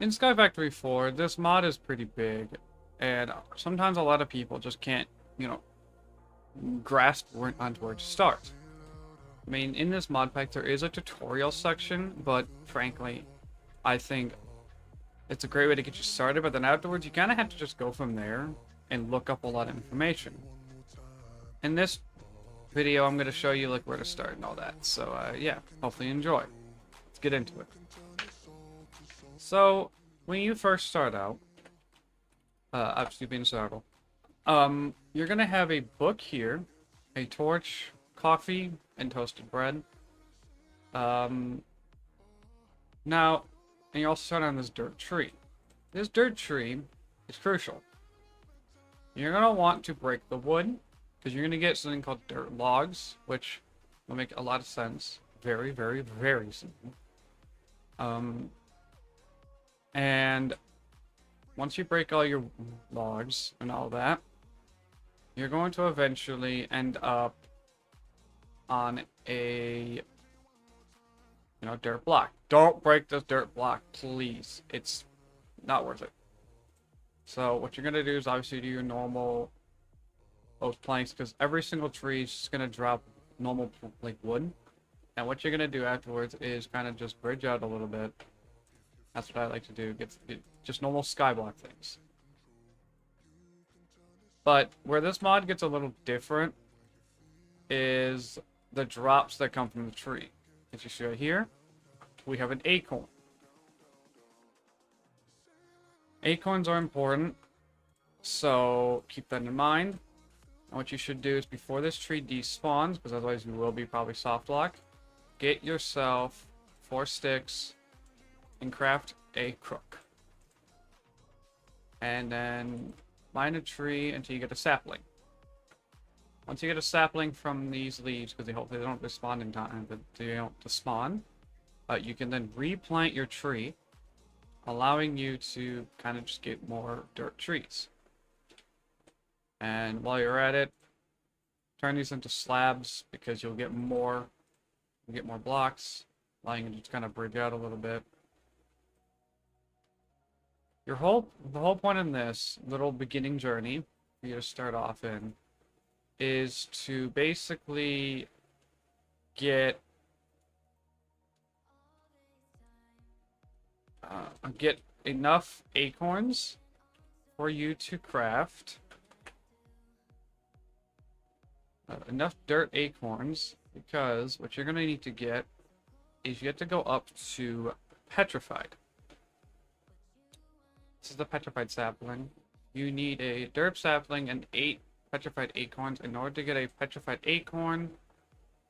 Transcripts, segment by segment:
In Skyfactory 4, this mod is pretty big, and sometimes a lot of people just can't, you know, grasp onto where to start. I mean, in this mod pack, there is a tutorial section, but frankly, I think it's a great way to get you started, but then afterwards, you kind of have to just go from there and look up a lot of information. In this video, I'm going to show you like where to start and all that. So, yeah, hopefully you enjoy. Let's get into it. So, when you first start out, obviously being startled, you're gonna have a book here, a torch, coffee, and toasted bread. Um, now, and you also start on this dirt tree. This dirt tree is crucial. You're gonna want to break the wood, because you're gonna get something called dirt logs, which will make a lot of sense very, very, very soon. Um, and once you break all your logs and all that, you're going to eventually end up on a dirt block. Don't break this dirt block, please. It's not worth it. So what you're gonna do is obviously do your normal oak planks, because every single tree is just gonna drop normal like wood. And what you're gonna do afterwards is kind of just bridge out a little bit. That's what I like to do. Get just normal skyblock things. But where this mod gets a little different is the drops that come from the tree. As you see right here, we have an acorn. Acorns are important, so keep that in mind. And what you should do is before this tree despawns, because otherwise you will be probably soft lock, get yourself 4 sticks and craft a crook. And then mine a tree until you get a sapling. Once you get a sapling from these leaves, because hopefully they don't respawn in time, but they don't despawn, you can then replant your tree, allowing you to kind of just get more dirt trees. And while you're at it, turn these into slabs, because you'll get more blocks, allowing you to just kind of bridge out a little bit. The whole point in this little beginning journey for you to start off in is to basically get get enough acorns for you to craft enough dirt acorns, because what you're going to need to get is you have to go up to petrified. This is the petrified sapling. You need a dirt sapling and 8 petrified acorns. In order to get a petrified acorn,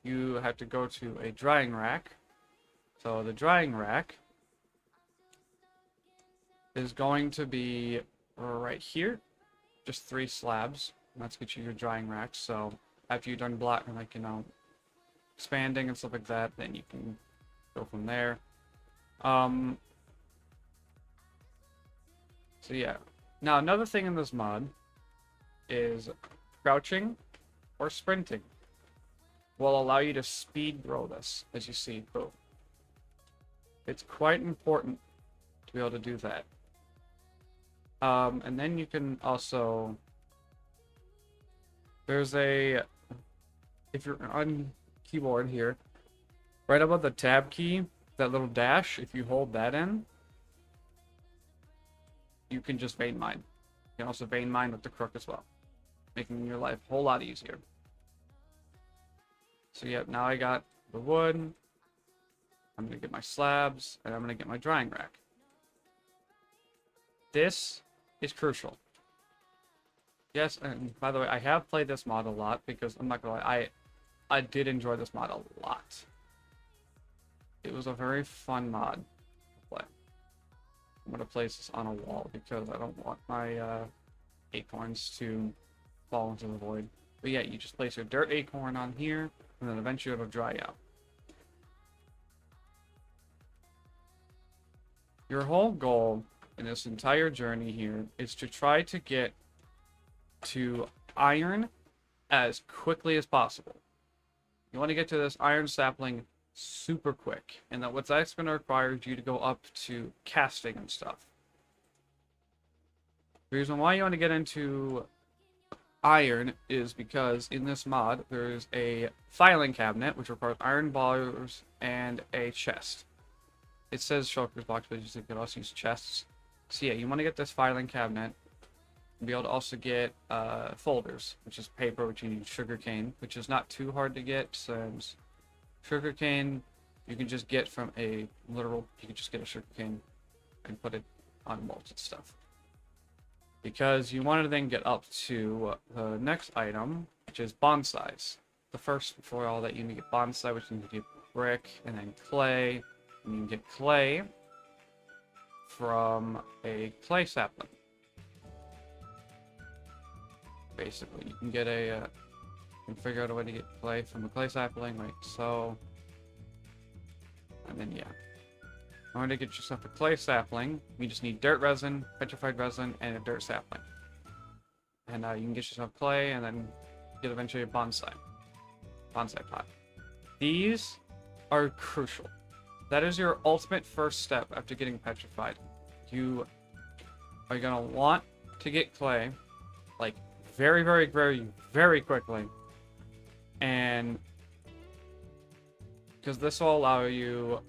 you have to go to a drying rack. So the drying rack is going to be right here. Just 3 slabs. And that's get you your drying rack. So after you've done block, like, expanding and stuff like that, then you can go from there. So yeah. Now another thing in this mod is crouching or sprinting will allow you to speed grow this, as you see. Boom. It's quite important to be able to do that. And then you can also, there's a, if you're on keyboard here, right above the tab key, that little dash, if you hold that in, you can just vein mine. You can also vein mine with the crook as well, making your life a whole lot easier. So yeah, now I got the wood, I'm gonna get my slabs, and I'm gonna get my drying rack. This is crucial. Yes, and by the way, I have played this mod a lot, because I'm not gonna lie, I did enjoy this mod a lot. It was a very fun mod to play. I'm gonna place this on a wall because I don't want my acorns to fall into the void. But yeah, you just place your dirt acorn on here, and then eventually it'll dry out. Your whole goal in this entire journey here is to try to get to iron as quickly as possible. You want to get to this iron sapling super quick. And that what's that's going to require you to go up to casting and stuff. The reason why you want to get into iron is because in this mod there's a filing cabinet which requires iron bars and a chest. It says shulker's box, but you can also use chests. So yeah, you want to get this filing cabinet and be able to also get folders, which is paper, which you need sugarcane, which is not too hard to get since sugarcane you can just get from a literal, you can just get a sugarcane and put it on molds and stuff. Because you want to then get up to the next item, which is bonsais. The first, before all that, you need to get bonsai, which you need to get brick, and then clay. And you can get clay from a clay sapling. Basically, you can get a, you can figure out a way to get clay from a clay sapling, like so. And then, yeah. In order to get yourself a clay sapling, you just need dirt resin, petrified resin, and a dirt sapling. And you can get yourself clay, and then get eventually a bonsai pot. These are crucial. That is your ultimate first step after getting petrified. You are gonna want to get clay, like very, very, very, very quickly, and because this will allow you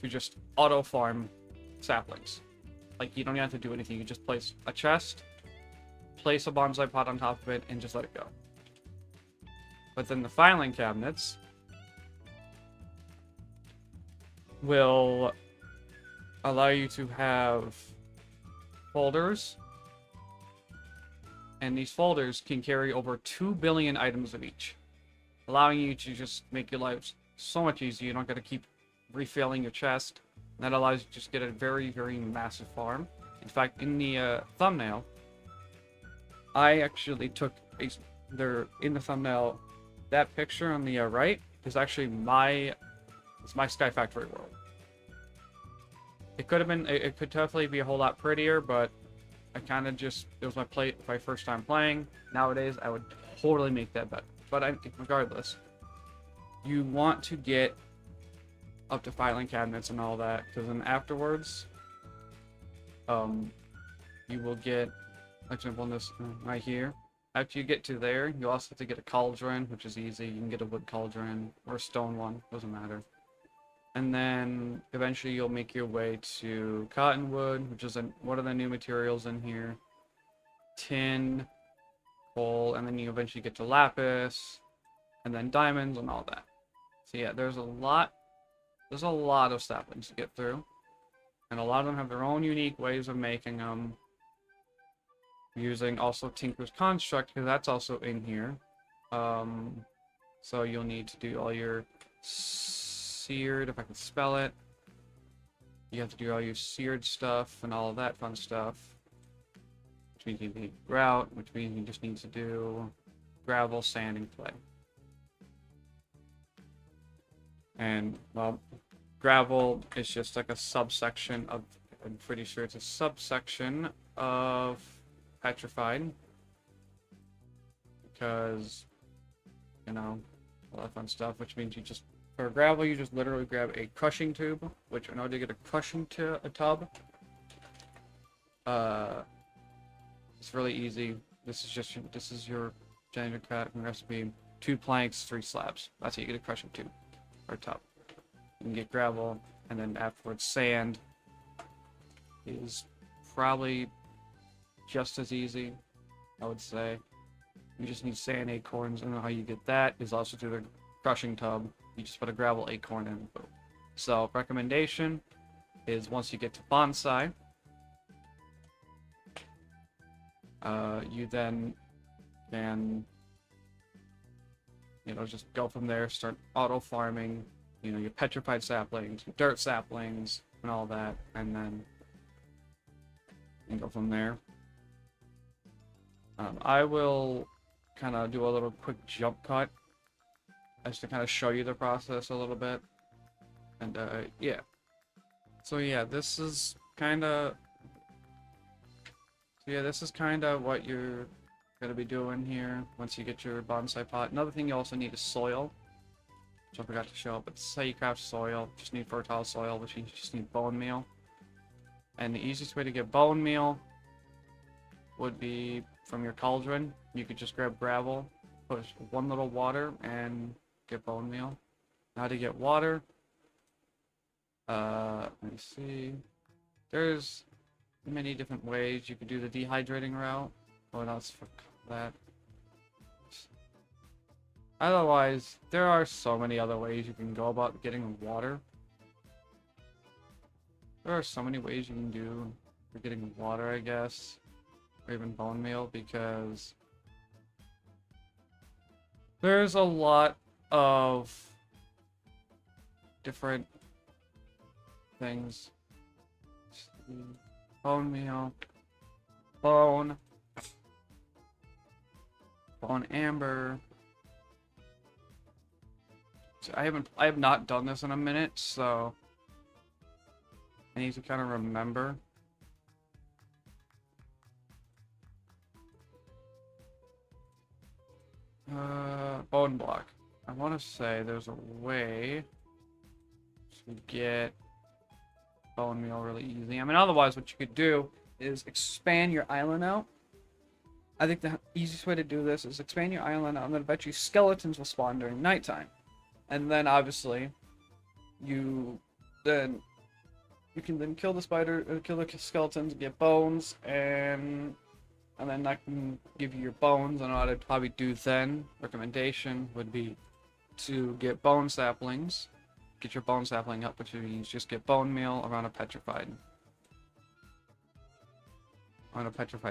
to just auto farm saplings. Like, you don't have to do anything. You just place a chest, place a bonsai pot on top of it, and just let it go. But then the filing cabinets will allow you to have folders, and these folders can carry over 2 billion items of each, allowing you to just make your lives so much easier. You don't gotta keep refilling your chest. That allows you to just get a very, very massive farm. In fact, in the thumbnail, I actually took in the thumbnail, that picture on the right is actually my Skyfactory world. It could have been, it could definitely be a whole lot prettier, but I kind of just, it was my first time playing. Nowadays, I would totally make that better. But regardless, you want to get up to filing cabinets and all that, because then afterwards, you will get, for example, in this right here. After you get to there, you also have to get a cauldron, which is easy. You can get a wood cauldron or a stone one, doesn't matter. And then eventually you'll make your way to cottonwood, which is one of the new materials in here. Tin, coal, and then you eventually get to lapis, and then diamonds and all that. So yeah, there's a lot of saplings to get through, and a lot of them have their own unique ways of making them. Using also Tinker's Construct, because that's also in here. So you'll need to do all your seared, if I can spell it. You have to do all your seared stuff and all of that fun stuff. Which means you need grout, which means you just need to do gravel, sand, and clay. And, well, gravel is just like a subsection of, I'm pretty sure it's a subsection of petrified. Because, you know, all that fun stuff, which means you just, for gravel, you just literally grab a crushing tube, which in order to get a crushing tub, it's really easy. This is your standard recipe. 2 planks, 3 slabs. That's how you get a crushing tube. Or tub. You can get gravel, and then afterwards sand is probably just as easy, I would say. You just need sand acorns, and how you get that is also through the crushing tub. You just put a gravel acorn in. So recommendation is once you get to bonsai, you then can, you know, just go from there, start auto farming, you know, your petrified saplings, your dirt saplings, and all that, and then you can go from there. I will kind of do a little quick jump cut just to kind of show you the process a little bit. And yeah. So yeah, this is kind of what you're going to be doing here once you get your bonsai pot. Another thing you also need is soil. which I forgot to show, but say you craft soil, just need fertile soil, which you just need bone meal. And the easiest way to get bone meal would be from your cauldron. You could just grab gravel, put one little water, and get bone meal. How to get water? Let me see. There's many different ways. You could do the dehydrating route. What else for that? Otherwise, there are so many other ways you can go about getting water. There are so many ways you can do for getting water, I guess. Or even bone meal, because there's a lot of different things. Bone meal. Bone amber. So I have not done this in a minute, so I need to kind of remember. Bone block. I want to say there's a way to get bone meal really easy. I mean, otherwise what you could do is expand your island out. I think the easiest way to do this is expand your island out, and then eventually skeletons will spawn during nighttime. And then obviously you can then kill the kill the skeletons, get bones, and then that can give you your bones. And what I'd probably do then, recommendation would be to get bone saplings. Get your bone sapling up, which means just get bone meal around a petrified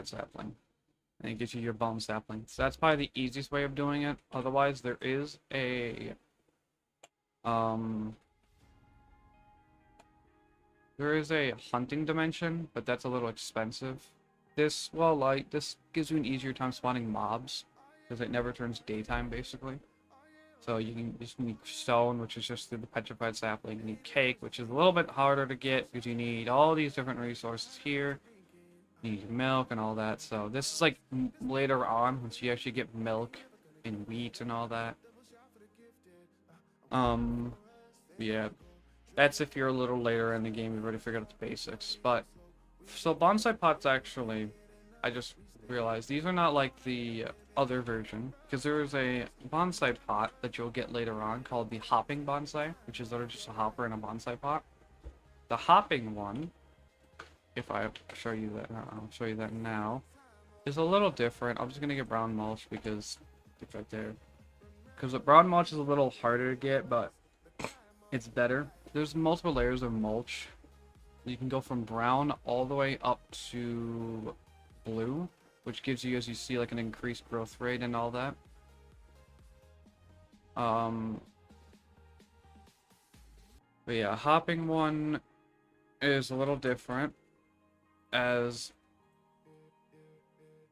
sapling. And it gives you your bone sapling. So that's probably the easiest way of doing it. Otherwise, there is a hunting dimension, but that's a little expensive. This gives you an easier time spawning mobs, because it never turns daytime, basically. So you can just need stone, which is just through the petrified sapling. You need cake, which is a little bit harder to get, because you need all these different resources here. You need milk and all that. So this is like later on, once you actually get milk and wheat and all that. Yeah, that's if you're a little later in the game, you've already figured out the basics. But so bonsai pots, actually, I just realized these are not like the other version, because there is a bonsai pot that you'll get later on called the hopping bonsai, which is literally just a hopper in a bonsai pot. The hopping one, if I show you that, I'll show you that now, is a little different. I'm just gonna get brown mulch because it's right there. Because the brown mulch is a little harder to get, but it's better. There's multiple layers of mulch. You can go from brown all the way up to blue, which gives you, as you see, like an increased growth rate and all that. But yeah, hopping one is a little different, as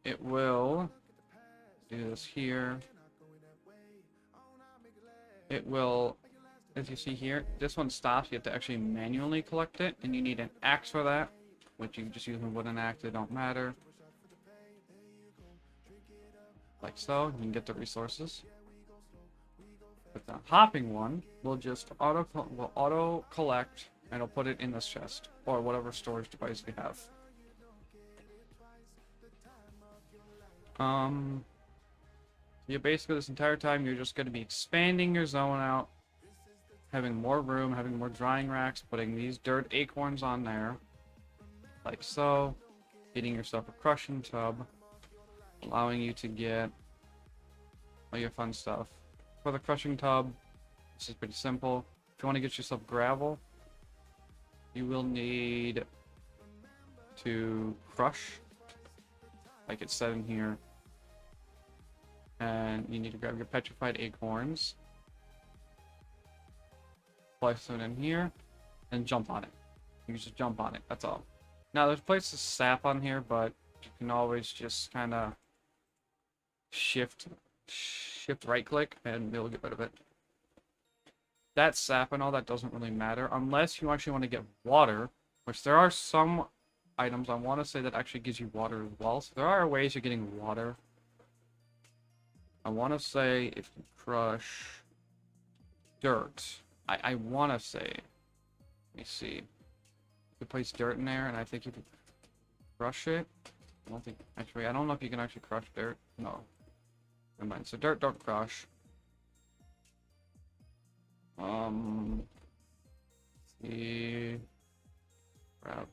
it will do this here. It will, as you see here, this one stops. You have to actually manually collect it, and you need an axe for that, which you can just use a wooden axe. It don't matter. Like so, you can get the resources. But the hopping one will just auto collect, and it'll put it in this chest or whatever storage device we have. Yeah, basically this entire time you're just going to be expanding your zone out, having more room, having more drying racks, putting these dirt acorns on there, like so, getting yourself a crushing tub, allowing you to get all your fun stuff. For the crushing tub, this is pretty simple. If you want to get yourself gravel, you will need to crush, like it said in here, and you need to grab your petrified acorns, place it in here, and jump on it. You can just jump on it, that's all. Now there's places to sap on here, but you can always just kind of shift right click and it'll get rid of it. That sap and all that doesn't really matter unless you actually want to get water, which there are some items I want to say that actually gives you water as well. So there are ways of getting water. I want to say if you crush dirt. I want to say. Let me see. You could place dirt in there, and I think you could crush it. I don't think... Actually, I don't know if you can actually crush dirt. No. Never mind. So dirt don't crush. See... Gravel.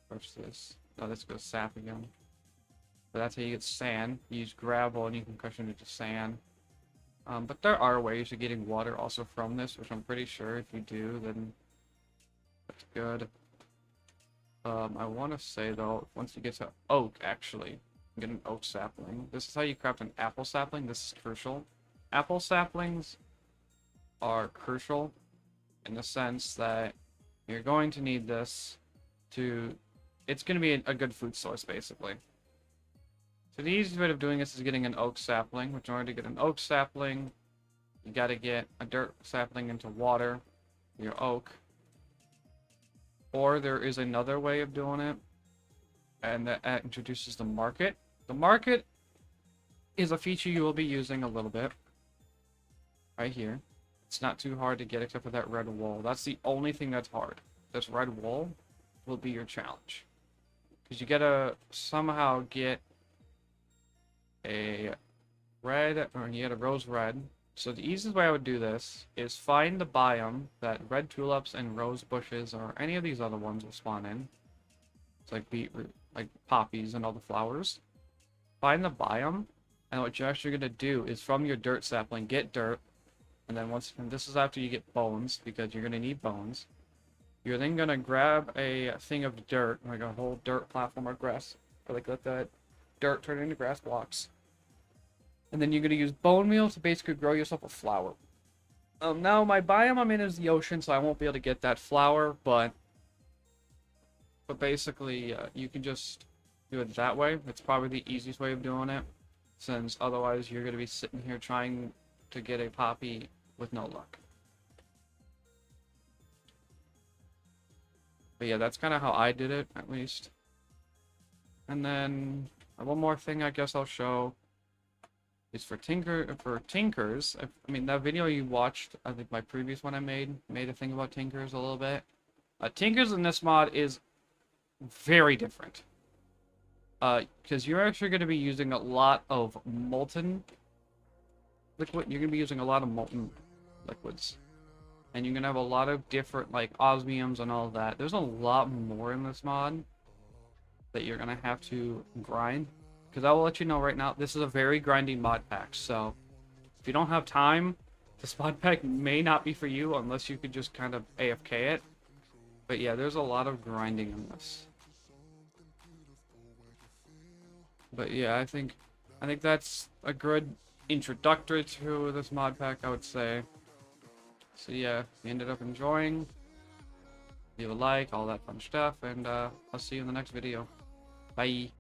Crush this. Oh, this goes sap again. But that's how you get sand. You use gravel and you can crush it into sand. But there are ways of getting water also from this, which I'm pretty sure if you do, then that's good. I want to say though, once you get to oak, actually, get an oak sapling. This is how you craft an apple sapling. This is crucial. Apple saplings are crucial in the sense that you're going to need this to... It's going to be a good food source, basically. So the easiest way of doing this is getting an oak sapling, which in order to get an oak sapling, you got to get a dirt sapling into water, your oak. Or there is another way of doing it, and that introduces the market. The market is a feature you will be using a little bit. Right here. It's not too hard to get except for that red wool. That's the only thing that's hard. This red wool will be your challenge. Because you gotta somehow get a red, or you get a rose red. So the easiest way I would do this is find the biome that red tulips and rose bushes or any of these other ones will spawn in. It's like beetroot, like poppies and all the flowers. Find the biome, and what you're actually gonna do is from your dirt sapling, get dirt, and then and this is after you get bones, because you're gonna need bones. You're then gonna grab a thing of dirt, like a whole dirt platform or grass, or like let that dirt turn into grass blocks. And then you're going to use bone meal to basically grow yourself a flower. Now, my biome I'm in is the ocean, so I won't be able to get that flower, but basically, you can just do it that way. It's probably the easiest way of doing it, since otherwise you're going to be sitting here trying to get a poppy with no luck. But yeah, that's kind of how I did it, at least. And then, one more thing I guess I'll show is for tinkers. I mean, that video you watched, I think my previous one I made a thing about tinkers a little bit. Tinkers in this mod is very different. Because you're actually going to be using a lot of molten liquid. You're going to be using a lot of molten liquids. And you're going to have a lot of different, like, osmiums and all of that. There's a lot more in this mod that you're going to have to grind. Because I will let you know right now, this is a very grindy mod pack, so if you don't have time, this mod pack may not be for you unless you could just kind of AFK it. But yeah, there's a lot of grinding in this. But yeah, I think that's a good introductory to this mod pack, I would say. So yeah, you ended up enjoying. Leave a like, all that fun stuff, and I'll see you in the next video. Bye.